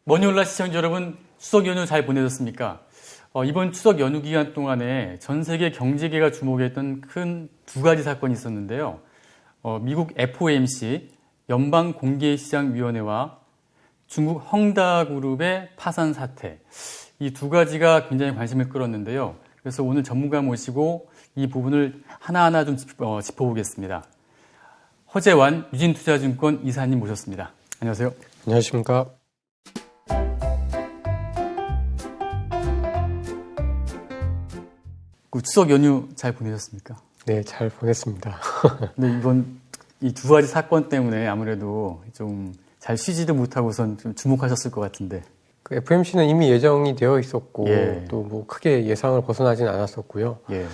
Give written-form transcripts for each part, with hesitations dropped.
머니올라 시청자 여러분, 추석 연휴 잘 보내셨습니까? 이번 추석 연휴 기간 동안에 전 세계 경제계가 주목했던 큰 두 가지 사건이 있었는데요. 미국 FOMC, 연방공개시장위원회와 중국 헝다그룹의 파산 사태. 이 두 가지가 굉장히 관심을 끌었는데요. 그래서 오늘 전문가 모시고 이 부분을 하나하나 좀 짚어보겠습니다. 허재완 유진투자증권 이사님 모셨습니다. 안녕하세요. 안녕하십니까. 추석 연휴 잘 보내셨습니까? 네, 잘 보냈습니다. 근데 이번 이 두 가지 사건 때문에 아무래도 좀 잘 쉬지도 못하고선 좀 주목하셨을 것 같은데. 그 FOMC는 이미 예정이 되어 있었고, 예. 또 뭐 크게 예상을 벗어나진 않았었고요. 예.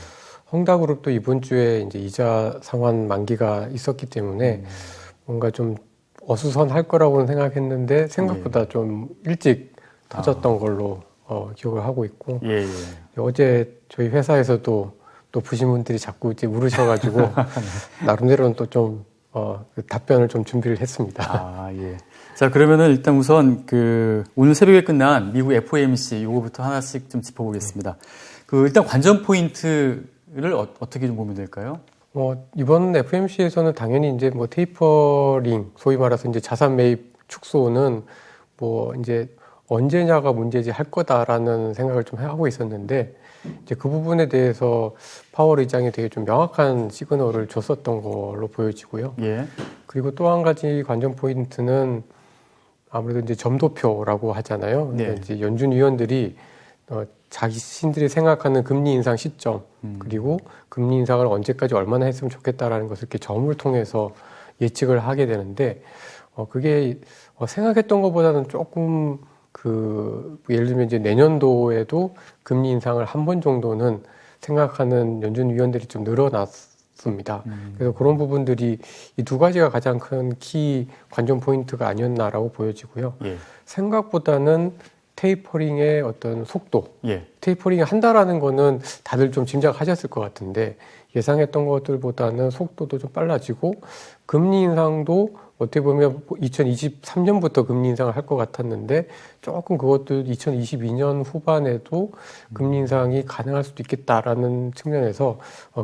헝다그룹도 이번 주에 이제 이자 상환 만기가 있었기 때문에 뭔가 좀 어수선할 거라고는 생각했는데 생각보다 좀 일찍 터졌던 걸로 기억을 하고 있고. 예. 어제 저희 회사에서도 높으신 분들이 자꾸 이제 물으셔가지고 나름대로는 또 좀 답변을 좀 준비를 했습니다. 예. 자, 그러면은 일단 우선 오늘 새벽에 끝난 미국 FOMC 요거부터 하나씩 좀 짚어보겠습니다. 일단 관전 포인트를 어떻게 좀 보면 될까요? 이번 FOMC에서는 당연히 이제 뭐 테이퍼링, 소위 말해서 이제 자산 매입 축소는 뭐 이제 언제냐가 문제지 할 거다라는 생각을 좀 하고 있었는데, 이제 그 부분에 대해서 파월 의장이 되게 좀 명확한 시그널을 줬었던 걸로 보여지고요. 예. 그리고 또 한 가지 관전 포인트는 아무래도 이제 점도표라고 하잖아요. 네. 이제 연준 위원들이 자신들이 생각하는 금리 인상 시점, 그리고 금리 인상을 언제까지 얼마나 했으면 좋겠다라는 것을 이렇게 점을 통해서 예측을 하게 되는데, 그게 생각했던 것보다는 조금 예를 들면 이제 내년도에도 금리 인상을 한 번 정도는 생각하는 연준 위원들이 좀 늘어났습니다. 그래서 그런 부분들이 이 두 가지가 가장 큰 키 관전 포인트가 아니었나라고 보여지고요. 예. 생각보다는 테이퍼링의 어떤 속도, 예. 테이퍼링이 한다라는 거는 다들 좀 짐작하셨을 것 같은데, 예상했던 것들보다는 속도도 좀 빨라지고, 금리 인상도 어떻게 보면 2023년부터 금리 인상을 할 것 같았는데, 조금 그것도 2022년 후반에도 금리 인상이 가능할 수도 있겠다라는 측면에서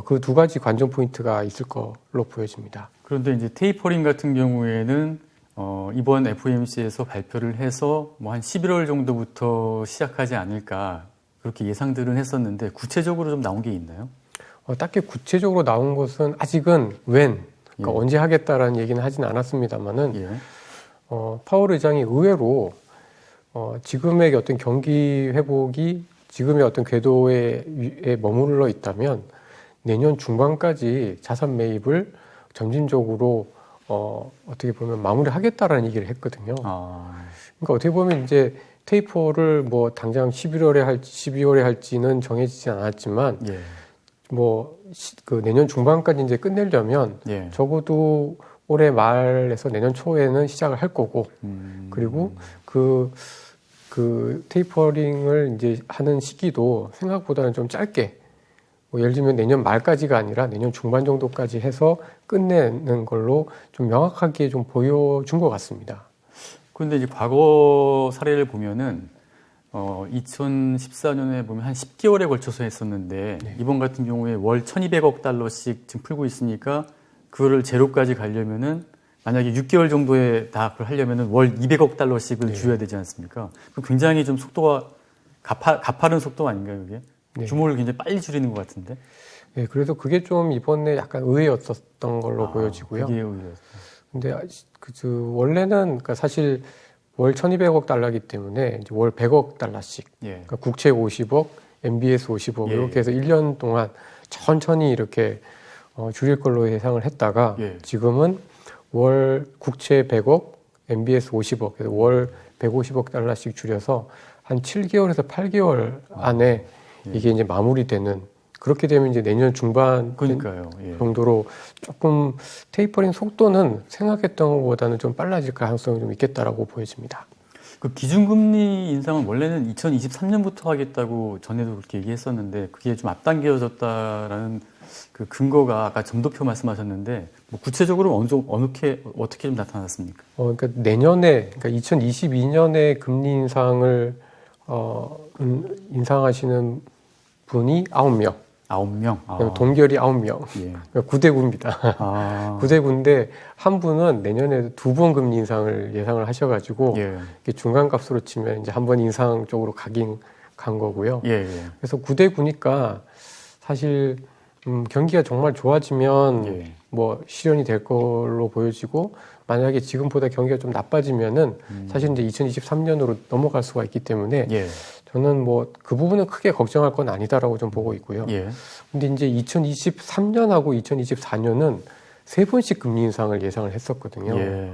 그 두 가지 관전 포인트가 있을 걸로 보여집니다. 그런데 이제 테이퍼링 같은 경우에는 이번 FOMC에서 발표를 해서 뭐 한 11월 정도부터 시작하지 않을까 그렇게 예상들은 했었는데, 구체적으로 좀 나온 게 있나요? 딱히 구체적으로 나온 것은 아직은 그러니까 예. 언제 하겠다라는 얘기는 하진 않았습니다만은, 예. 파월 의장이 의외로 지금의 어떤 경기 회복이 지금의 어떤 궤도에 머물러 있다면 내년 중반까지 자산 매입을 점진적으로 어떻게 보면 마무리하겠다라는 얘기를 했거든요. 그러니까 어떻게 보면 이제 테이퍼를 뭐 당장 11월에 할지 12월에 할지는 정해지지 않았지만, 예. 내년 중반까지 이제 끝내려면 예. 적어도 올해 말에서 내년 초에는 시작을 할 거고, 그리고 그 테이퍼링을 이제 하는 시기도 생각보다는 좀 짧게, 예를 들면 내년 말까지가 아니라 내년 중반 정도까지 해서 끝내는 걸로 좀 명확하게 좀 보여준 것 같습니다. 그런데 이제 과거 사례를 보면은 2014년에 보면 한 10개월에 걸쳐서 했었는데, 네. 이번 같은 경우에 월 1,200억 달러씩 지금 풀고 있으니까 그거를 제로까지 가려면은 만약에 6개월 정도에 다 그걸 하려면은 월 200억 달러씩을 네. 줘야 되지 않습니까? 굉장히 좀 속도가 가파른 속도 아닌가요, 그게? 네. 규모를 굉장히 빨리 줄이는 것 같은데. 네, 그래서 그게 좀 이번에 약간 의외였었던 걸로 보여지고요. 그게 의외였어요. 근데 원래는 그러니까 사실 월 1,200억 달러이기 때문에 이제 월 100억 달러씩, 예. 그러니까 국채 50억, MBS 50억 예. 이렇게 해서 1년 동안 천천히 이렇게 줄일 걸로 예상을 했다가, 예. 지금은 월 국채 100억, MBS 50억, 그래서 월 150억 달러씩 줄여서 한 7개월에서 8개월 안에 예. 이게 이제 마무리되는, 그렇게 되면 이제 내년 중반 그러니까요. 예. 정도로 조금 테이퍼링 속도는 생각했던 것보다는 좀 빨라질 가능성이 좀 있겠다라고 보여집니다. 그 기준금리 인상은 원래는 2023년부터 하겠다고 전에도 그렇게 얘기했었는데 그게 좀 앞당겨졌다라는 그 근거가 아까 점도표 말씀하셨는데 뭐 구체적으로 어떻게 좀 나타났습니까? 그러니까 내년에, 그러니까 2022년에 금리 인상을 인상하시는 분이 9명. 9명? 동결이 9명. 예. 그러니까 9대 9입니다. 9대 9인데 한 분은 내년에 2번 금리 인상을 예상을 하셔가지고 예. 중간 값으로 치면 이제 한 번 인상 쪽으로 간 거고요. 예. 그래서 9대 9니까 사실 경기가 정말 좋아지면 예. 뭐 실현이 될 걸로 보여지고 만약에 지금보다 경기가 좀 나빠지면은 사실 이제 2023년으로 넘어갈 수가 있기 때문에 예. 저는 뭐 그 부분은 크게 걱정할 건 아니다라고 좀 보고 있고요. 예. 근데 이제 2023년하고 2024년은 세 번씩 금리 인상을 예상을 했었거든요. 예.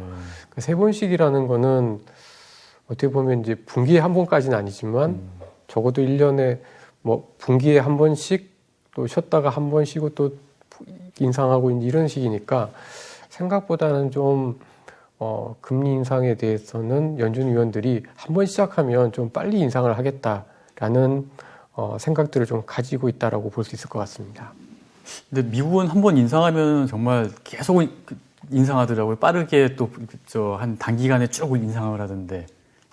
그 세 번씩이라는 거는 어떻게 보면 이제 분기에 한 번까지는 아니지만 적어도 1년에 뭐 분기에 한 번씩 또 쉬었다가 한 번 쉬고 또 인상하고 이런 식이니까 생각보다는 좀 금리 인상에 대해서는 연준 위원들이 한 번 시작하면 좀 빨리 인상을 하겠다라는 생각들을 좀 가지고 있다라고 볼 수 있을 것 같습니다. 근데 미국은 한 번 인상하면 정말 계속 인상하더라고요. 빠르게 또 한 단기간에 쭉 인상을 하던데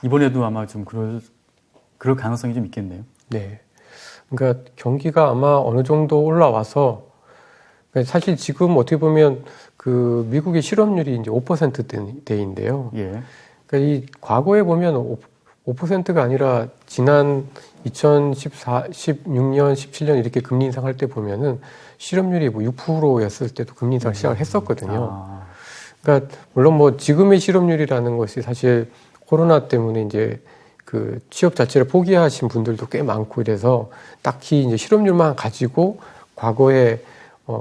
이번에도 아마 좀 그럴 가능성이 좀 있겠네요. 네. 그러니까 경기가 아마 어느 정도 올라와서 사실 지금 어떻게 보면 그 미국의 실업률이 이제 5%대인데요. 예. 그러니까 이 과거에 보면 5%가 아니라 지난 2014, 16년, 17년 이렇게 금리 인상할 때 보면은 실업률이 뭐 6%였을 때도 금리 인상 시작을 했었거든요. 그러니까 물론 뭐 지금의 실업률이라는 것이 사실 코로나 때문에 이제 그 취업 자체를 포기하신 분들도 꽤 많고 이래서 딱히 이제 실업률만 가지고 과거에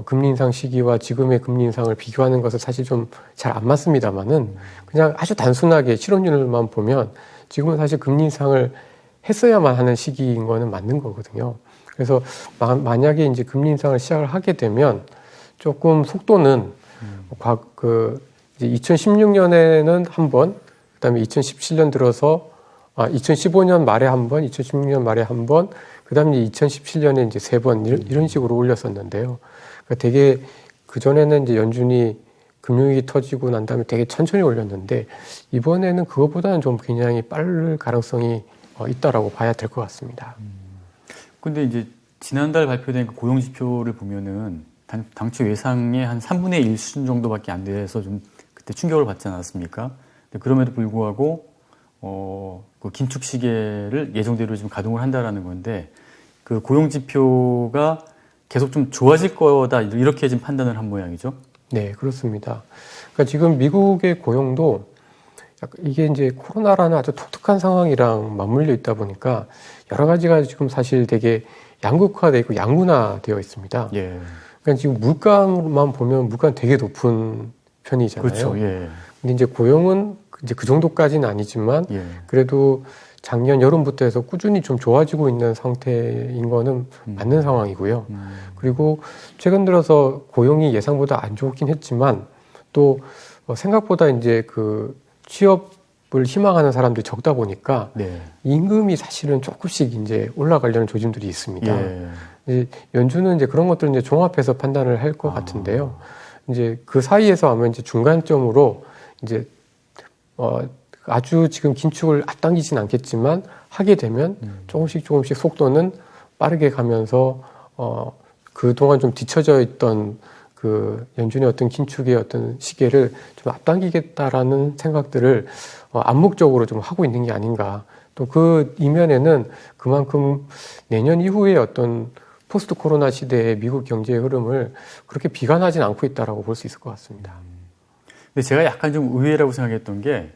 금리 인상 시기와 지금의 금리 인상을 비교하는 것은 사실 좀 잘 안 맞습니다만은 그냥 아주 단순하게 실업률만 보면 지금은 사실 금리 인상을 했어야만 하는 시기인 거는 맞는 거거든요. 그래서 만약에 이제 금리 인상을 시작을 하게 되면 조금 속도는 이제 2016년에는 한 번, 그다음에 2017년 들어서 2015년 말에 한 번, 2016년 말에 한 번, 그다음에 2017년에 이제 세 번 이런 식으로 올렸었는데요. 그러니까 되게 그 전에는 이제 연준이 금융위기 터지고 난 다음에 되게 천천히 올렸는데 이번에는 그것보다는 좀 굉장히 빠를 가능성이 있다라고 봐야 될 것 같습니다. 근데 이제 지난달 발표된 그 고용 지표를 보면은 당초 예상의 한 3분의 1 수준 정도밖에 안 돼서 좀 그때 충격을 받지 않았습니까? 근데 그럼에도 불구하고 그 긴축 시계를 예정대로 지금 가동을 한다라는 건데 그 고용 지표가 계속 좀 좋아질 거다 이렇게 지금 판단을 한 모양이죠. 네, 그렇습니다. 그러니까 지금 미국의 고용도 이게 이제 코로나라는 아주 독특한 상황이랑 맞물려 있다 보니까 여러 가지가 지금 사실 되게 양극화되어 있고 양분화되어 있습니다. 예. 그러니까 지금 물가만 보면 물가는 되게 높은 편이잖아요. 그렇죠. 예. 근데 이제 고용은 이제 그 정도까지는 아니지만 예. 그래도 작년 여름부터 해서 꾸준히 좀 좋아지고 있는 상태인 거는 맞는 상황이고요. 그리고 최근 들어서 고용이 예상보다 안 좋긴 했지만 또 생각보다 이제 그 취업을 희망하는 사람들이 적다 보니까 네. 임금이 사실은 조금씩 이제 올라가려는 조짐들이 있습니다. 예. 이제 연준은 이제 그런 것들을 이제 종합해서 판단을 할 것 같은데요. 이제 그 사이에서 아마 이제 중간점으로 이제 아주 지금 긴축을 앞당기진 않겠지만 하게 되면 조금씩 속도는 빠르게 가면서 그동안 좀 뒤처져 있던 그 연준의 어떤 긴축의 어떤 시계를 좀 앞당기겠다라는 생각들을 암묵적으로 좀 하고 있는 게 아닌가. 또 그 이면에는 그만큼 내년 이후에 어떤 포스트 코로나 시대의 미국 경제의 흐름을 그렇게 비관하진 않고 있다라고 볼 수 있을 것 같습니다. 근데 제가 약간 좀 의외라고 생각했던 게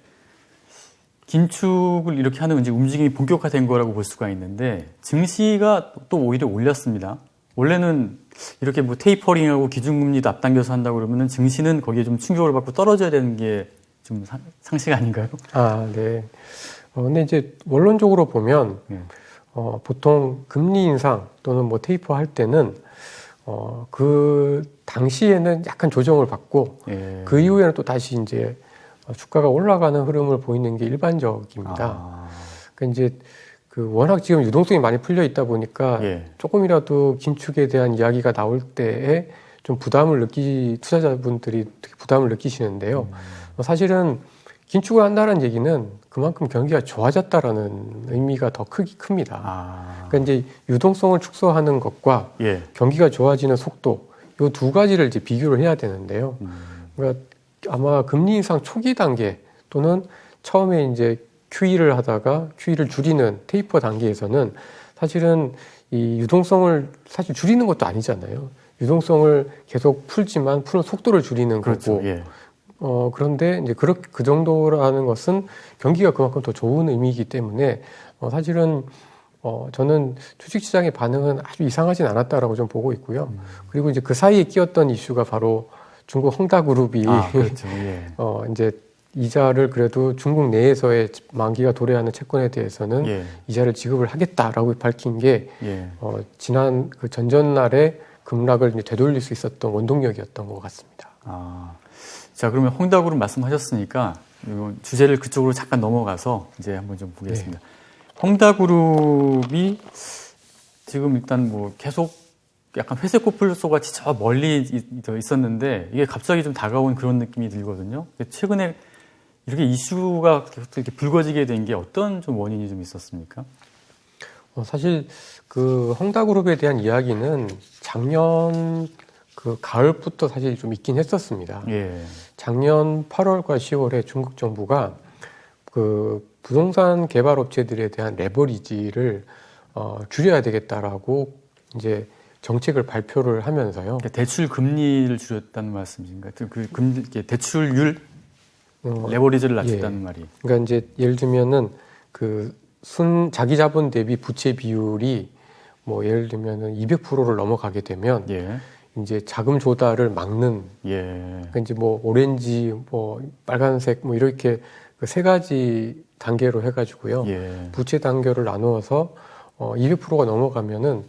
긴축을 이렇게 하는 이제 움직임이 본격화된 거라고 볼 수가 있는데 증시가 또 오히려 올렸습니다. 원래는 이렇게 뭐 테이퍼링하고 기준금리도 앞당겨서 한다고 그러면은 증시는 거기에 좀 충격을 받고 떨어져야 되는 게 좀 상식 아닌가요? 아, 네. 근데 이제 원론적으로 보면 보통 금리 인상 또는 뭐 테이퍼 할 때는 그 당시에는 약간 조정을 받고 예. 그 이후에는 또 다시 이제 주가가 올라가는 흐름을 보이는 게 일반적입니다. 그러니까 이제 워낙 지금 유동성이 많이 풀려 있다 보니까 예. 조금이라도 긴축에 대한 이야기가 나올 때에 좀 투자자분들이 특히 부담을 느끼시는데요. 사실은 긴축을 한다는 얘기는 그만큼 경기가 좋아졌다라는 의미가 더 큽니다. 그러니까 이제 유동성을 축소하는 것과 예. 경기가 좋아지는 속도, 이 두 가지를 이제 비교를 해야 되는데요. 그러니까 아마 금리 인상 초기 단계 또는 처음에 이제 QE를 하다가 QE를 줄이는 테이퍼 단계에서는 사실은 이 유동성을 사실 줄이는 것도 아니잖아요. 유동성을 계속 풀지만 푸는 속도를 줄이는 그렇죠. 거고. 예. 그런데 이제 그 정도라는 것은 경기가 그만큼 더 좋은 의미이기 때문에 사실은 저는 주식시장의 반응은 아주 이상하진 않았다라고 좀 보고 있고요. 그리고 이제 그 사이에 끼었던 이슈가 바로 중국 헝다그룹이 그렇죠. 예. 이제 이자를 그래도 중국 내에서의 만기가 도래하는 채권에 대해서는 예. 이자를 지급을 하겠다라고 밝힌 게 예. 지난 그 전전날에 급락을 이제 되돌릴 수 있었던 원동력이었던 것 같습니다. 자, 그러면 헝다그룹 말씀하셨으니까 주제를 그쪽으로 잠깐 넘어가서 이제 한번 좀 보겠습니다. 네. 헝다그룹이 지금 일단 뭐 계속 약간 회색 코뿔소 같이 저 멀리 있었는데 이게 갑자기 좀 다가온 그런 느낌이 들거든요. 최근에 이렇게 이슈가 계속 이렇게 불거지게 된 게 어떤 좀 원인이 좀 있었습니까? 사실 그 헝다그룹에 대한 이야기는 작년 그 가을부터 사실 좀 있긴 했었습니다. 예. 작년 8월과 10월에 중국 정부가 그 부동산 개발 업체들에 대한 레버리지를 줄여야 되겠다라고 이제 정책을 발표를 하면서요. 그러니까 대출 금리를 줄였다는 말씀이신가요? 대출율 레버리지를 낮췄다는 말이. 그러니까 이제 예를 들면은 그 자기 자본 대비 부채 비율이 뭐 예를 들면은 200%를 넘어가게 되면 예. 이제 자금 조달을 막는 예. 이제 뭐 오렌지, 뭐 빨간색 뭐 이렇게 그 세 가지 단계로 해가지고요. 예. 부채 단계를 나누어서 200%가 넘어가면은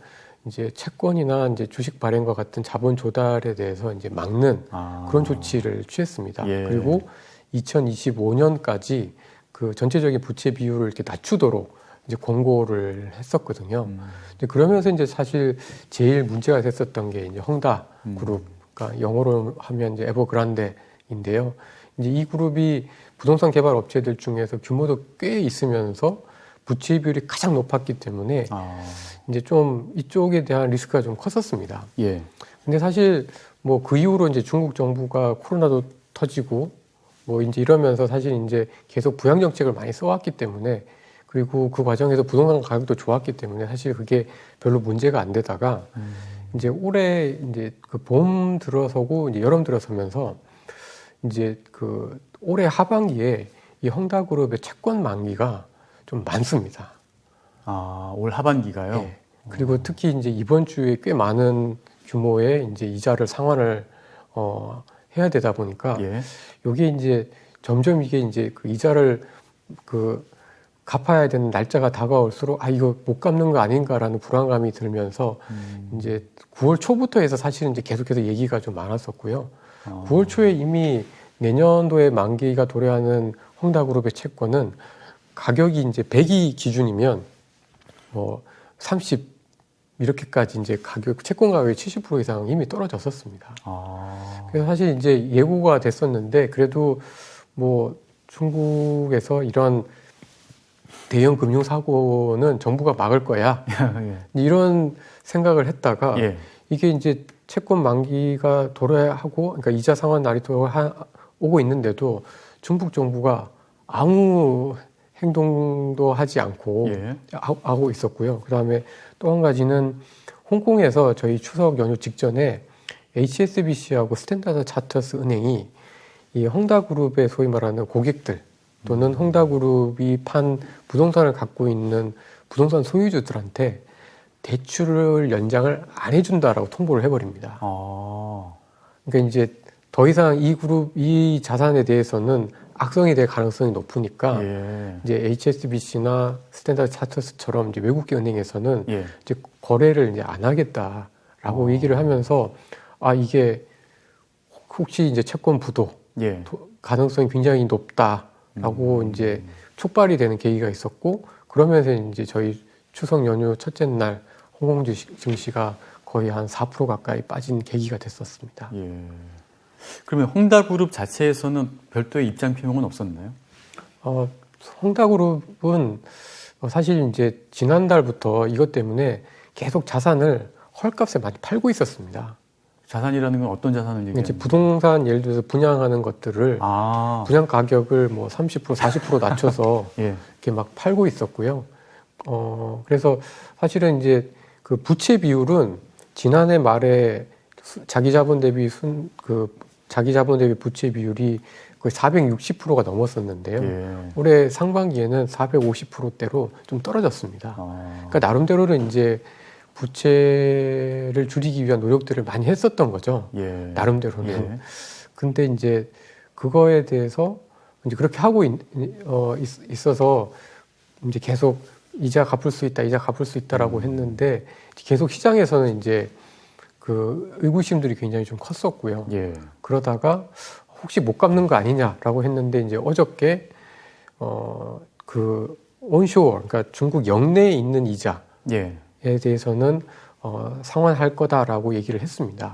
이제 채권이나 이제 주식 발행과 같은 자본 조달에 대해서 이제 막는 그런 조치를 취했습니다. 예. 그리고 2025년까지 그 전체적인 부채 비율을 이렇게 낮추도록 이제 권고를 했었거든요. 이제 그러면서 이제 사실 제일 문제가 됐었던 게 이제 헝다 그룹, 그러니까 영어로 하면 이제 에버그란데인데요. 이제 이 그룹이 부동산 개발 업체들 중에서 규모도 꽤 있으면서 부채 비율이 가장 높았기 때문에 이제 좀 이쪽에 대한 리스크가 좀 컸었습니다. 예. 근데 사실 뭐 그 이후로 이제 중국 정부가 코로나도 터지고 뭐 이제 이러면서 사실 이제 계속 부양 정책을 많이 써왔기 때문에 그리고 그 과정에서 부동산 가격도 좋았기 때문에 사실 그게 별로 문제가 안 되다가 이제 올해 이제 그 봄 들어서고 이제 여름 들어서면서 이제 그 올해 하반기에 이 헝다그룹의 채권 만기가 좀 많습니다. 올 하반기가요? 네. 그리고 특히 이제 이번 주에 꽤 많은 규모의 이제 이자를 상환을 해야 되다 보니까 예. 요게 이제 점점 이게 이제 그 이자를 그 갚아야 되는 날짜가 다가올수록 이거 못 갚는 거 아닌가라는 불안감이 들면서 이제 9월 초부터 해서 사실은 이제 계속해서 얘기가 좀 많았었고요. 9월 초에 이미 내년도에 만기가 도래하는 헝다그룹의 채권은 가격이 이제 100이 기준이면 뭐 30 이렇게까지 이제 채권 가격이 70% 이상 이미 떨어졌었습니다. 그래서 사실 이제 예고가 됐었는데 그래도 뭐 중국에서 이런 대형 금융 사고는 정부가 막을 거야. 예. 이런 생각을 했다가 예. 이게 이제 채권 만기가 도래하고 그러니까 이자 상환 날이 오고 있는데도 중국 정부가 아무 행동도 하지 않고 예. 하고 있었고요. 그다음에 또 한 가지는 홍콩에서 저희 추석 연휴 직전에 HSBC하고 스탠다드 차터스 은행이 이 헝다그룹의 소위 말하는 고객들 또는 헝다그룹이 판 부동산을 갖고 있는 부동산 소유주들한테 대출을 연장을 안 해준다라고 통보를 해버립니다. 그러니까 이제 더 이상 이 자산에 대해서는 악성이 될 가능성이 높으니까 이제 HSBC나 스탠다드 차터스처럼 이제 외국계 은행에서는 이제 거래를 이제 안 하겠다라고 얘기를 하면서 이게 혹시 이제 채권 부도가 가능성이 굉장히 높다라고 이제 촉발이 되는 계기가 있었고, 그러면서 이제 저희 추석 연휴 첫째 날 홍콩 증시가 거의 한 4% 가까이 빠진 계기가 됐었습니다. 예. 그러면 홍다그룹 자체에서는 별도의 입장 표명은 없었나요? 홍다그룹은 사실 이제 지난달부터 이것 때문에 계속 자산을 헐값에 많이 팔고 있었습니다. 자산이라는 건 어떤 자산을 얘기하는 이제 거예요? 부동산 예를 들어서 분양하는 것들을 분양 가격을 뭐 30%, 40% 낮춰서 예. 이렇게 막 팔고 있었고요. 그래서 사실은 이제 그 부채 비율은 지난해 말에 자기 자본 대비 부채 비율이 거의 460%가 넘었었는데요. 예. 올해 상반기에는 450%대로 좀 떨어졌습니다. 그러니까 나름대로는 이제 부채를 줄이기 위한 노력들을 많이 했었던 거죠. 예. 나름대로는. 예. 근데 이제 그거에 대해서 이제 그렇게 하고 있어서 이제 계속 이자 갚을 수 있다라고 했는데 계속 시장에서는 이제 그 의구심들이 굉장히 좀 컸었고요. 예. 그러다가 혹시 못 갚는 거 아니냐라고 했는데 이제 어저께 그 온쇼어, 그러니까 중국 영내에 있는 이자에 예. 대해서는 상환할 거다라고 얘기를 했습니다.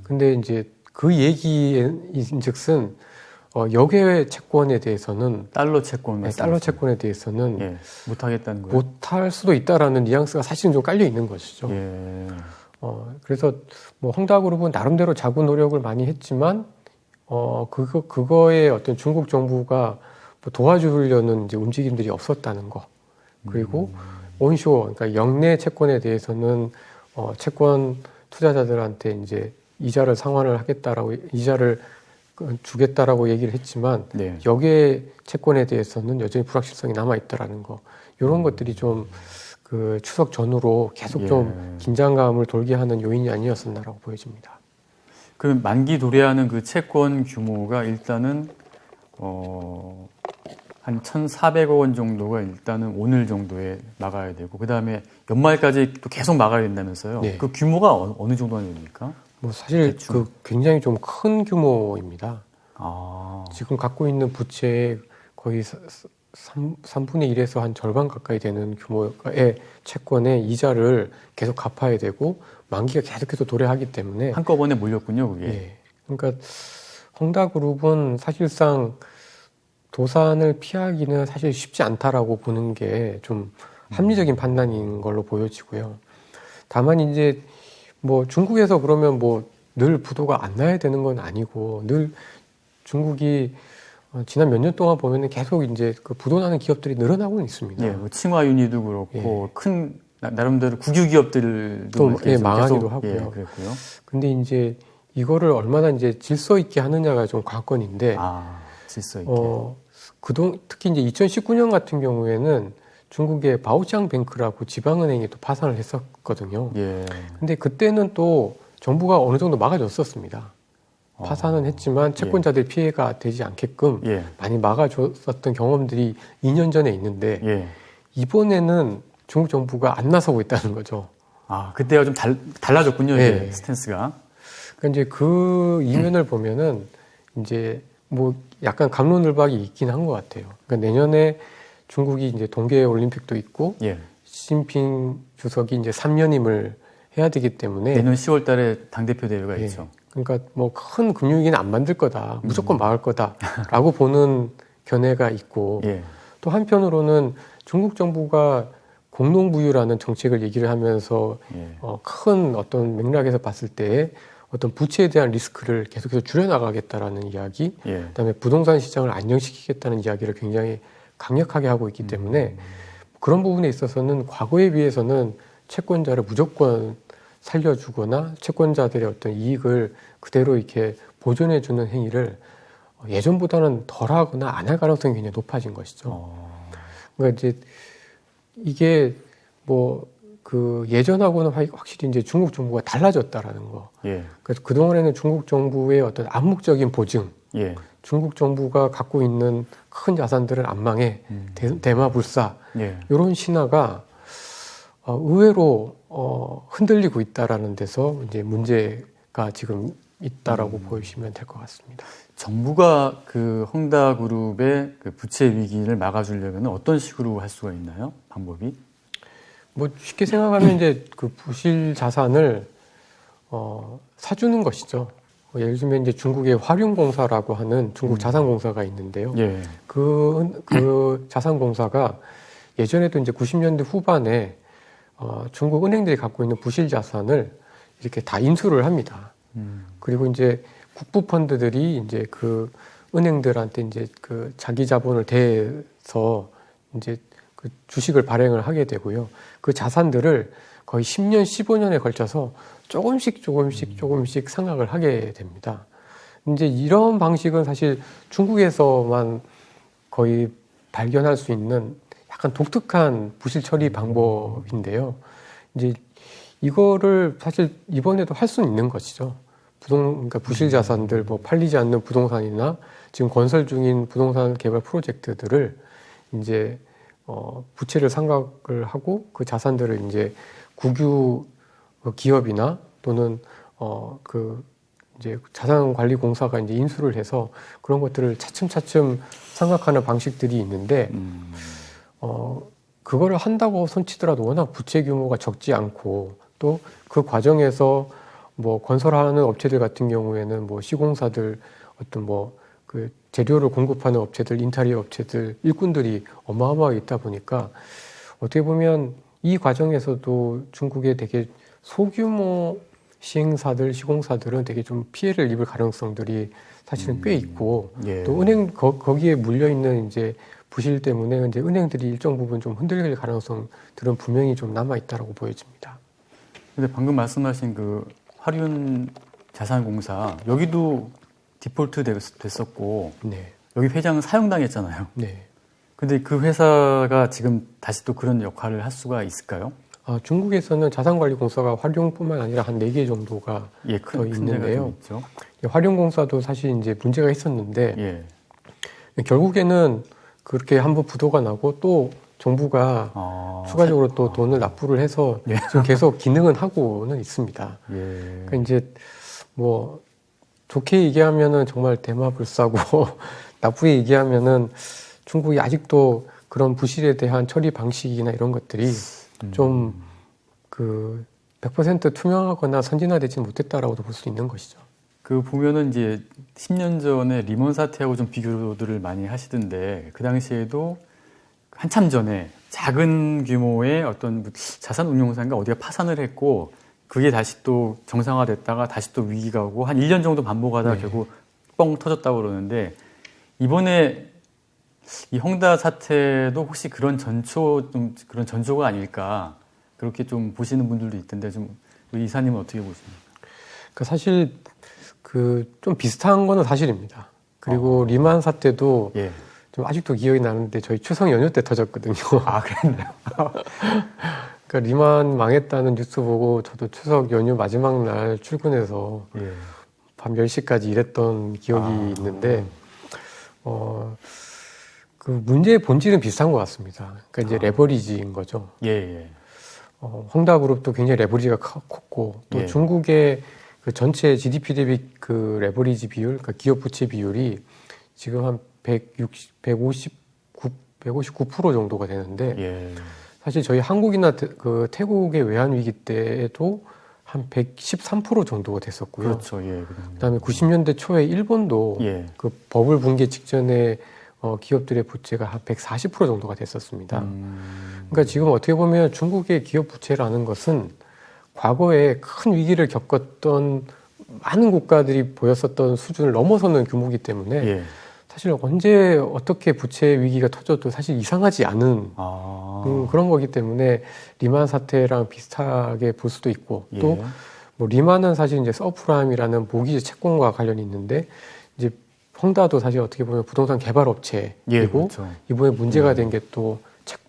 근데 이제 그 얘기인즉슨 역외 채권에 대해서는 달러 채권, 달러 채권에 대해서는 예. 못하겠다는 거예요. 못할 수도 있다라는 뉘앙스가 사실은 좀 깔려 있는 것이죠. 예. 그래서 뭐 홍다그룹은 나름대로 자구 노력을 많이 했지만 그거에 어떤 중국 정부가 뭐 도와주려는 이제 움직임들이 없었다는 거. 그리고 온쇼어, 그러니까 영내 채권에 대해서는 채권 투자자들한테 이제 이자를 주겠다라고 얘기를 했지만 네. 역외 채권에 대해서는 여전히 불확실성이 남아 있다라는 거. 이런 것들이 좀 그 추석 전후로 계속 좀 긴장감을 돌게 하는 요인이 아니었었나라고 보여집니다. 그럼 만기 도래하는 그 채권 규모가 일단은 한 1,400억 원 정도가 일단은 오늘 정도에 막아야 되고 그다음에 연말까지 또 계속 막아야 된다면서요. 네. 그 규모가 어느 정도나 됩니까? 뭐 사실 대충. 그 굉장히 좀 큰 규모입니다. 아. 지금 갖고 있는 부채의 거의 3분의 1에서 한 절반 가까이 되는 규모의 채권의 이자를 계속 갚아야 되고 만기가 계속해서 도래하기 때문에 한꺼번에 몰렸군요, 그게. 예. 그러니까 홍다그룹은 사실상 도산을 피하기는 사실 쉽지 않다라고 보는 게 좀 합리적인 판단인 걸로 보여지고요. 다만 이제 뭐 중국에서 그러면 뭐 늘 부도가 안 나야 되는 건 아니고 늘 중국이 지난 몇 년 동안 보면은 계속 이제 그 부도나는 기업들이 늘어나고는 있습니다. 예, 뭐 칭화윤리도 그렇고 큰 나름대로 국유 기업들도 또 계속 망하기도 하고요. 예, 그랬고요. 근데 이제 이거를 얼마나 이제 질서 있게 하느냐가 좀 관건인데 질서 있게. 특히 이제 2019년 같은 경우에는 중국의 바오짱뱅크라고 지방은행이 또 파산을 했었거든요. 예. 근데 그때는 또 정부가 어느 정도 막아줬었습니다. 파산은 했지만 채권자들 피해가 되지 않게끔 예. 많이 막아줬었던 경험들이 2년 전에 있는데 예. 이번에는 중국 정부가 안 나서고 있다는 거죠. 그때가 좀 달라졌군요, 예. 이제 스탠스가. 그러니까 이제 그 이면을 보면은 이제 뭐 약간 갑론을박이 있긴 한 것 같아요. 그러니까 내년에 중국이 이제 동계 올림픽도 있고 예. 시진핑 주석이 이제 3년임을 해야 되기 때문에 내년 10월 달에 당대표 대회가 예. 있죠. 그러니까 뭐 큰 금융위기는 안 만들 거다. 무조건 막을 거다라고 보는 견해가 있고 예. 또 한편으로는 중국 정부가 공동부유라는 정책을 얘기를 하면서 예. 큰 어떤 맥락에서 봤을 때 어떤 부채에 대한 리스크를 계속해서 줄여나가겠다라는 이야기, 예. 그다음에 부동산 시장을 안정시키겠다는 이야기를 굉장히 강력하게 하고 있기 때문에 그런 부분에 있어서는 과거에 비해서는 채권자를 무조건 살려주거나 채권자들의 어떤 이익을 그대로 이렇게 보존해주는 행위를 예전보다는 덜하거나 안 할 가능성이 굉장히 높아진 것이죠. 그러니까 이제 이게 뭐 그 예전하고는 확실히 이제 중국 정부가 달라졌다라는 거. 예. 그래서 그동안에는 중국 정부의 어떤 암묵적인 보증, 예. 중국 정부가 갖고 있는 큰 자산들을 안 망해 대마불사 예. 이런 신화가 의외로 흔들리고 있다라는 데서 이제 문제가 지금 있다라고 보시면 될 것 같습니다. 정부가 그 헝다그룹의 그 부채 위기를 막아주려면 어떤 식으로 할 수가 있나요? 방법이? 뭐 쉽게 생각하면 이제 그 부실 자산을 사주는 것이죠. 예를 들면 이제 중국의 화룡공사라고 하는 중국 자산공사가 있는데요. 예. 그 자산공사가 예전에도 이제 90년대 후반에 중국 은행들이 갖고 있는 부실 자산을 이렇게 다 인수를 합니다. 그리고 이제 국부 펀드들이 이제 그 은행들한테 이제 그 자기 자본을 대서 이제 그 주식을 발행을 하게 되고요. 그 자산들을 거의 10년, 15년에 걸쳐서 조금씩 상각을 하게 됩니다. 이제 이런 방식은 사실 중국에서만 거의 발견할 수 있는 약간 독특한 부실 처리 방법인데요. 이제 이거를 사실 이번에도 할 수는 있는 것이죠. 그러니까 부실 자산들, 뭐 팔리지 않는 부동산이나 지금 건설 중인 부동산 개발 프로젝트들을 이제 부채를 상각을 하고 그 자산들을 이제 국유 기업이나 또는 그 이제 자산관리공사가 이제 인수를 해서 그런 것들을 차츰차츰 상각하는 방식들이 있는데 그거를 한다고 손치더라도 워낙 부채 규모가 적지 않고 또 그 과정에서 뭐 건설하는 업체들 같은 경우에는 뭐 시공사들 어떤 뭐 그 재료를 공급하는 업체들, 인테리어 업체들, 일꾼들이 어마어마하게 있다 보니까 어떻게 보면 이 과정에서도 중국의 되게 소규모 시행사들, 시공사들은 되게 좀 피해를 입을 가능성들이 사실은 꽤 있고 예. 또 은행 거기에 물려 있는 이제 부실 때문에 이제 은행들이 일정 부분 좀 흔들릴 가능성들은 분명히 좀 남아 있다라고 보여집니다. 근데 방금 말씀하신 그 화륜 자산공사 여기도 디폴트 됐었고 네. 여기 회장은 사형당했잖아요. 네. 근데 그 회사가 지금 다시 또 그런 역할을 할 수가 있을까요? 중국에서는 자산관리공사가 화룡뿐만 아니라 한 4개 정도가 예, 더 있는데요. 있죠. 화룡공사도 사실 이제 문제가 있었는데 예. 결국에는 그렇게 한번 부도가 나고 또 정부가 추가적으로 또 돈을 납부를 해서 예. 지금 계속 기능은 하고는 있습니다. 예. 그러니까 이제 뭐 좋게 얘기하면은 정말 대마불사고 나쁘게 얘기하면은 중국이 아직도 그런 부실에 대한 처리 방식이나 이런 것들이 좀 그 100% 투명하거나 선진화되지 못했다라고도 볼 수 있는 것이죠. 그 보면은 이제 10년 전에 리먼 사태하고 좀 비교들을 많이 하시던데 그 당시에도 한참 전에 작은 규모의 어떤 자산 운용사인가 어디가 파산을 했고 그게 다시 또 정상화됐다가 다시 또 위기가 오고 한 1년 정도 반복하다가 네. 결국 뻥 터졌다고 그러는데 이번에 이 헝다 사태도 혹시 그런 그런 전초가 아닐까 그렇게 좀 보시는 분들도 있던데 좀 우리 이사님은 어떻게 보십니까? 그러니까 사실 그 좀 비슷한 거는 사실입니다. 그리고 리만 사태도 예. 좀 아직도 기억이 나는데 저희 추석 연휴 때 터졌거든요. 아, 그랬나요? 그러니까 리만 망했다는 뉴스 보고 저도 추석 연휴 마지막 날 출근해서 예. 밤 10시까지 일했던 기억이 있는데 그 문제의 본질은 비슷한 것 같습니다. 그러니까 이제 레버리지인 거죠. 예, 예. 헝다그룹도 굉장히 레버리지가 컸고 또 예. 중국의 그 전체 GDP 대비 그 레버리지 비율, 그러니까 기업 부채 비율이 지금 한 159% 정도가 되는데 예. 사실 저희 한국이나 그 태국의 외환 위기 때에도 한 113% 정도가 됐었고요. 그렇죠. 예. 그다음에 90년대 초에 일본도 예. 그 버블 붕괴 직전에 기업들의 부채가 한 140% 정도가 됐었습니다. 그러니까 지금 어떻게 보면 중국의 기업 부채라는 것은 과거에 큰 위기를 겪었던 많은 국가들이 보였었던 수준을 넘어서는 규모이기 때문에 예. 사실 언제 어떻게 부채 위기가 터져도 사실 이상하지 않은 그런 거기 때문에 리만 사태랑 비슷하게 볼 수도 있고 예. 또 뭐 리만은 사실 이제 서프라임이라는 모기지 채권과 관련이 있는데 이제 헝다도 사실 어떻게 보면 부동산 개발 업체이고 예, 그렇죠. 이번에 문제가 된 게 또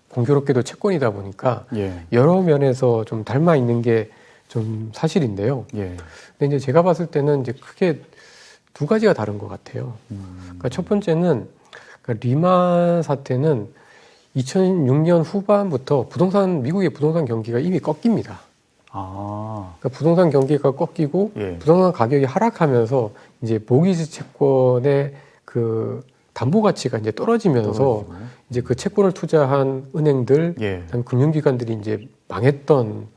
공교롭게도 채권이다 보니까 예. 여러 면에서 좀 닮아 있는 게 좀 사실인데요. 예. 근데 이제 제가 봤을 때는 이제 크게 두 가지가 다른 것 같아요. 그러니까 첫 번째는 그러니까 리만 사태는 2006년 후반부터 미국의 부동산 경기가 이미 꺾입니다. 그러니까 부동산 경기가 꺾이고 예. 부동산 가격이 하락하면서 이제 모기지 채권의 그 담보 가치가 이제 떨어지면서 이제 그 채권을 투자한 은행들, 예. 그다음에 금융기관들이 이제 망했던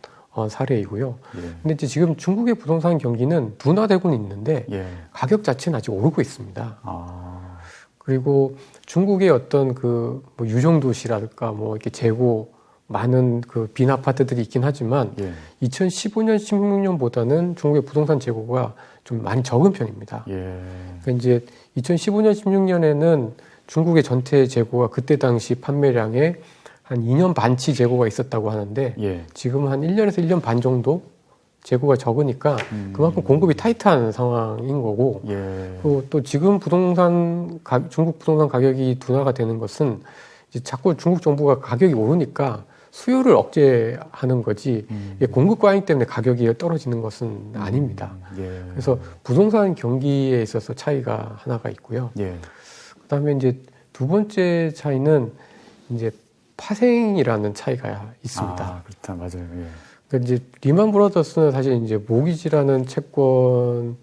사례이고요. 예. 근데 이제 지금 중국의 부동산 경기는 둔화되고는 있는데 예. 가격 자체는 아직 오르고 있습니다. 아. 그리고 중국의 어떤 그 뭐 유정도시랄까 뭐 이렇게 재고 많은 그 빈 아파트들이 있긴 하지만 예. 2015년, 16년보다는 중국의 부동산 재고가 좀 많이 적은 편입니다. 예. 그러니까 이제 2015년, 16년에는 중국의 전체 재고가 그때 당시 판매량의 한 2년 반치 재고가 있었다고 하는데 예. 지금은 한 1년에서 1년 반 정도 재고가 적으니까 그만큼 공급이 타이트한 상황인 거고 예. 또 지금 중국 부동산 가격이 둔화가 되는 것은 이제 자꾸 중국 정부가 가격이 오르니까 수요를 억제하는 거지 이게 공급 과잉 때문에 가격이 떨어지는 것은 아닙니다. 예. 그래서 부동산 경기에 있어서 차이가 하나가 있고요. 예. 그다음에 이제 두 번째 차이는 이제 파생이라는 차이가 있습니다. 아, 그렇다. 맞아요. 예. 그러니까 이제 리만 브라더스는 사실 이제 모기지라는 채권도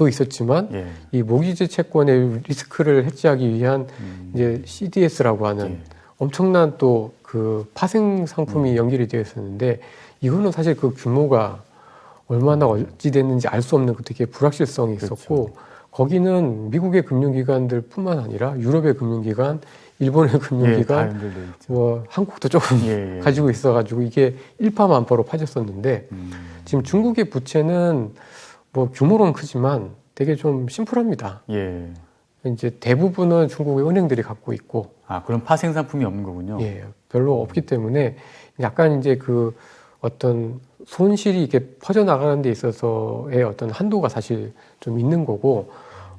있었지만 예. 이 모기지 채권의 리스크를 해지하기 위한 이제 CDS라고 하는 예. 엄청난 또 그 파생 상품이 연결이 되어 있었는데 이거는 사실 그 규모가 얼마나 어찌 됐는지 알 수 없는 그 되게 불확실성이 있었고 그렇죠. 거기는 미국의 금융기관들뿐만 아니라 유럽의 금융기관, 일본의 예, 다 금융기관, 연결돼 있죠. 뭐 한국도 조금 예, 예. 가지고 있어가지고 이게 일파만파로 파졌었는데 지금 중국의 부채는 뭐 규모로는 크지만 되게 좀 심플합니다. 예. 이제 대부분은 중국의 은행들이 갖고 있고, 아, 그런 파생 상품이 없는 거군요. 예, 별로 없기 때문에 약간 이제 그 어떤 손실이 이렇게 퍼져나가는 데 있어서의 어떤 한도가 사실 좀 있는 거고,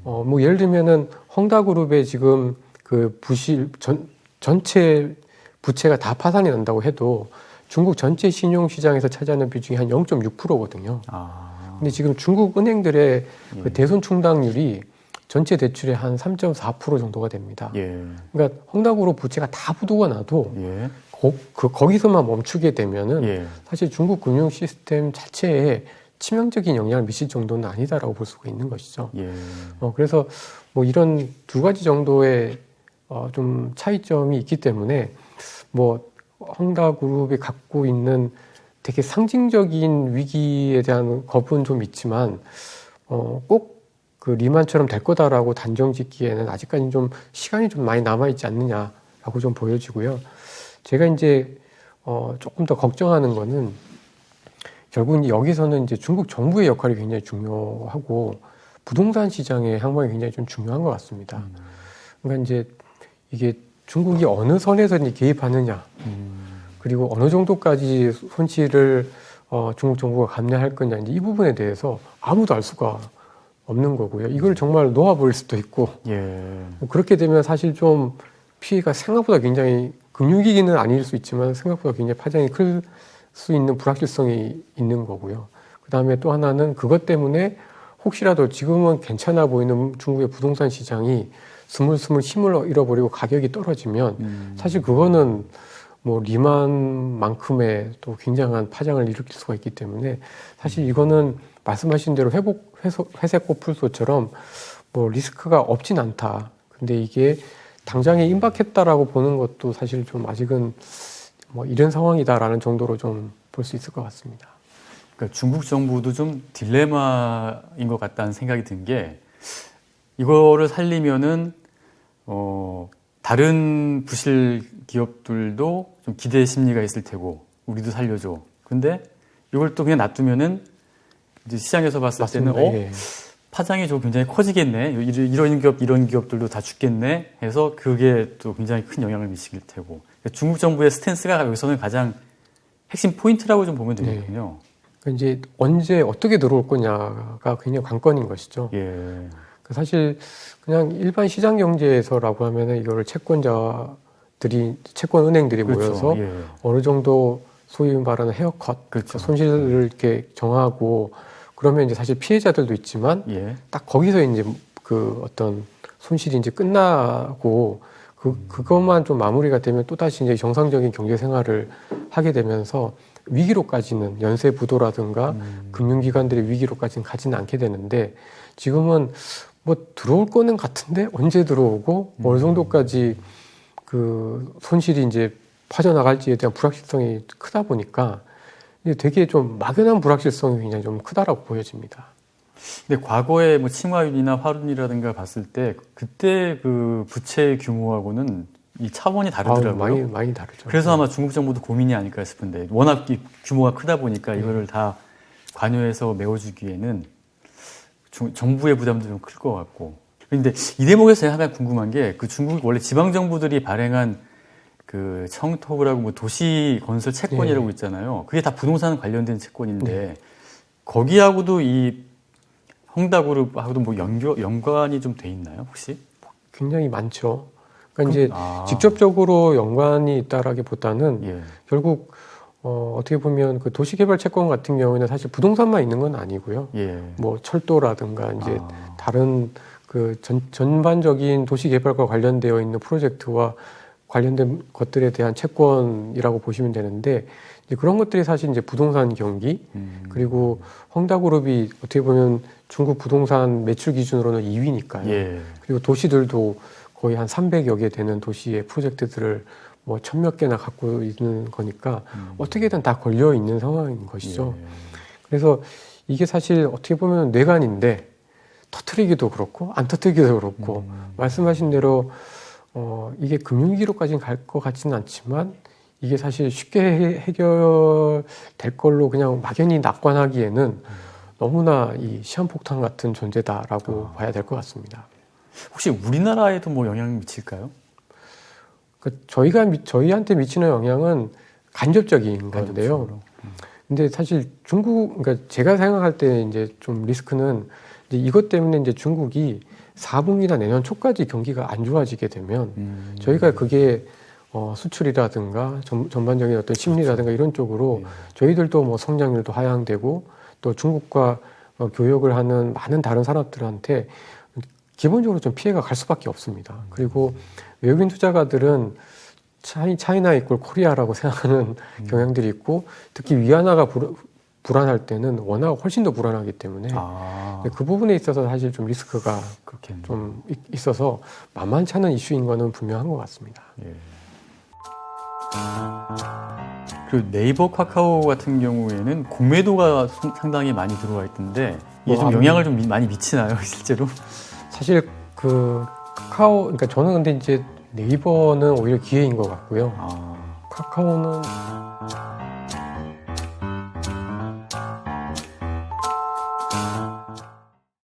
뭐 예를 들면은 헝다그룹의 지금 그 전체 부채가 다 파산이 난다고 해도 중국 전체 신용시장에서 차지하는 비중이 한 0.6%거든요. 아. 근데 지금 중국 은행들의 예. 그 대손 충당률이 전체 대출의 한 3.4% 정도가 됩니다. 예. 그러니까 헝다그룹 부채가 다 부도가 나도 예. 거기서만 멈추게 되면은 예. 사실 중국 금융 시스템 자체에 치명적인 영향을 미칠 정도는 아니다라고 볼 수가 있는 것이죠. 예. 그래서 뭐 이런 두 가지 정도의 좀 차이점이 있기 때문에 뭐 헝다그룹이 갖고 있는 되게 상징적인 위기에 대한 겁은 좀 있지만 꼭 그 리만처럼 될 거다라고 단정 짓기에는 아직까지 좀 시간이 좀 많이 남아 있지 않느냐라고 좀 보여지고요. 제가 이제 조금 더 걱정하는 거는 결국은 여기서는 이제 중국 정부의 역할이 굉장히 중요하고 부동산 시장의 향방이 굉장히 좀 중요한 것 같습니다. 그러니까 이제 이게 중국이 어느 선에서 이제 개입하느냐, 그리고 어느 정도까지 손실을 중국 정부가 감내할 거냐, 이제 이 부분에 대해서 아무도 알 수가 없는 거고요. 이걸 정말 놓아버릴 수도 있고, 예. 그렇게 되면 사실 좀 피해가 생각보다 굉장히 금융위기는 아닐 수 있지만 생각보다 굉장히 파장이 클 수 있는 불확실성이 있는 거고요. 그 다음에 또 하나는 그것 때문에 혹시라도 지금은 괜찮아 보이는 중국의 부동산 시장이 스물스물 힘을 잃어버리고 가격이 떨어지면 사실 그거는 뭐 리만만큼의 또 굉장한 파장을 일으킬 수가 있기 때문에 사실 이거는 말씀하신 대로 회색 코뿔소처럼 뭐 리스크가 없진 않다. 근데 이게 당장에 임박했다라고 보는 것도 사실 좀 아직은 뭐 이런 상황이다라는 정도로 좀 볼 수 있을 것 같습니다. 그러니까 중국 정부도 좀 딜레마인 것 같다는 생각이 든 게 이거를 살리면은 다른 부실 기업들도 좀 기대 심리가 있을 테고 우리도 살려줘. 근데 이걸 또 그냥 놔두면은 이제 시장에서 봤을 맞습니다. 때는 예. 파장이 좀 굉장히 커지겠네. 이런 기업들도 다 죽겠네. 해서 그게 또 굉장히 큰 영향을 미칠 테고. 그러니까 중국 정부의 스탠스가 여기서는 가장 핵심 포인트라고 좀 보면 되겠군요. 그러니까 이제 언제 어떻게 들어올 거냐가 굉장히 관건인 것이죠. 예. 사실 그냥 일반 시장 경제에서라고 하면은 이거를 채권 은행들이 그렇죠. 모여서 예. 어느 정도 소위 말하는 헤어컷, 그렇죠. 손실을 이렇게 정하고 그러면 이제 사실 피해자들도 있지만 예. 딱 거기서 이제 그 어떤 손실이 이제 끝나고 그것만 좀 마무리가 되면 또 다시 이제 정상적인 경제 생활을 하게 되면서 위기로까지는 연쇄 부도라든가 금융기관들의 위기로까지는 가지는 않게 되는데 지금은 뭐 들어올 거는 같은데 언제 들어오고 어느 정도까지 그 손실이 이제 빠져나갈지에 대한 불확실성이 크다 보니까 이게 되게 좀 막연한 불확실성이 굉장히 좀 크다라고 보여집니다. 근데 과거에 뭐 칭화윤이나 화룬이라든가 봤을 때 그때 그 부채 규모하고는 이 차원이 다르더라고요. 많이 다르죠. 그래서 아마 중국 정부도 고민이 아닐까 싶은데 워낙 이 규모가 크다 보니까 이거를 다 관여해서 메워주기에는 정부의 부담도 좀 클 것 같고. 근데 이 대목에서 제가 하나 궁금한 게 그 중국 원래 지방 정부들이 발행한 그 청토구라고 뭐 도시 건설 채권이라고 있잖아요. 그게 다 부동산 관련된 채권인데 거기하고도 이 헝다그룹하고도 뭐 연관이 좀 돼 있나요, 혹시? 굉장히 많죠. 그러니까 이제 직접적으로 연관이 있다라기보다는 결국 어떻게 보면 그 도시개발 채권 같은 경우에는 사실 부동산만 있는 건 아니고요. 뭐 철도라든가 이제 다른 그 전반적인 도시개발과 관련되어 있는 프로젝트와 관련된 것들에 대한 채권이라고 보시면 되는데 이제 그런 것들이 사실 이제 부동산 경기 그리고 헝다그룹이 어떻게 보면 중국 부동산 매출 기준으로는 2위니까요. 그리고 도시들도 거의 한 300여 개 되는 도시의 프로젝트들을 뭐 1000몇 개나 갖고 있는 거니까 어떻게든 다 걸려 있는 상황인 것이죠. 그래서 이게 사실 어떻게 보면 뇌관인데 터트리기도 그렇고 안 터트리기도 그렇고 말씀하신 대로 이게 금융위기로까지는 갈 것 같지는 않지만 이게 사실 쉽게 해결될 걸로 그냥 막연히 낙관하기에는 너무나 이 시한폭탄 같은 존재다라고 봐야 될 것 같습니다. 혹시 우리나라에도 뭐 영향이 미칠까요? 저희한테 미치는 영향은 간접적인 건데요. 근데 사실 그러니까 제가 생각할 때 이제 좀 리스크는 이제 이것 때문에 이제 중국이 4분기나 내년 초까지 경기가 안 좋아지게 되면 저희가 그게 수출이라든가 전반적인 어떤 심리라든가 이런 쪽으로 저희들도 뭐 성장률도 하향되고 또 중국과 교역을 하는 많은 다른 산업들한테 기본적으로 좀 피해가 갈 수밖에 없습니다. 그리고 외국인 투자가들은 차이나 이꼴 코리아라고 생각하는 경향들이 있고 특히 위안화가 불안할 때는 워낙 훨씬 더 불안하기 때문에 그 부분에 있어서 사실 좀 리스크가 좀 있어서 만만치 않은 이슈인 거는 분명한 것 같습니다. 그리고 네이버 카카오 같은 경우에는 공매도가 상당히 많이 들어와 있던데 이게 좀 영향을 좀 많이 미치나요, 실제로? 사실 그 카카오, 그러니까 저는 근데 이제 네이버는 오히려 기회인 것 같고요. 카카오는